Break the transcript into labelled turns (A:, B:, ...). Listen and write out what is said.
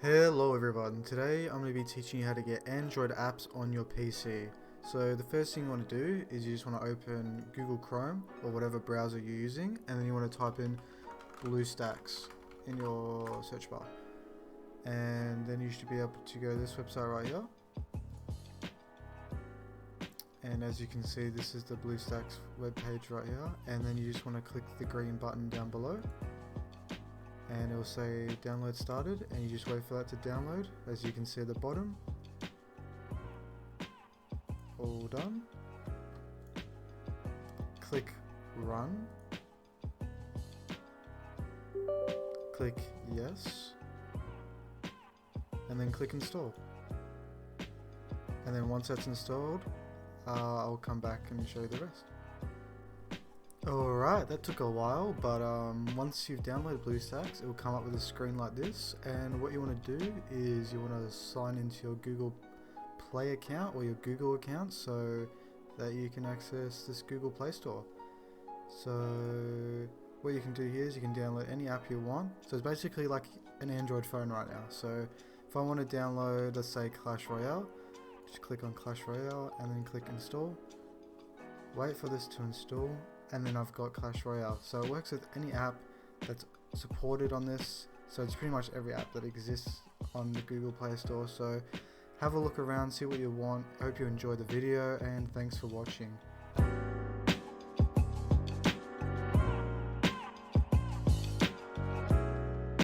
A: Hello everyone, today I'm going to be teaching you how to get Android apps on your PC. So the first thing you want to do is you just want to open Google Chrome or whatever browser you're using, and then you want to type in BlueStacks in your search bar. And then you should be able to go to this website right here. And as you can see, this is the BlueStacks web page right here, and then you just want to click the green button down below. And it will say download started, and you just wait for that to download. As you can see at the bottom, all done. Click run, click yes, and then click install. And then once that's installed, I'll come back and show you the rest. Alright, that took a while, but once you've downloaded BlueStacks, it will come up with a screen like this, and what you want to do is you want to sign into your Google Play account or your Google account so that you can access this Google Play Store. So what you can do here is you can download any app you want. So it's basically like an Android phone right now. So if I want to download, let's say Clash Royale, just click on Clash Royale and then click install. Wait for this to install, and then I've got Clash Royale. So it works with any app that's supported on this. So it's pretty much every app that exists on the Google Play Store. So have a look around, see what you want. I hope you enjoyed the video, and thanks for watching.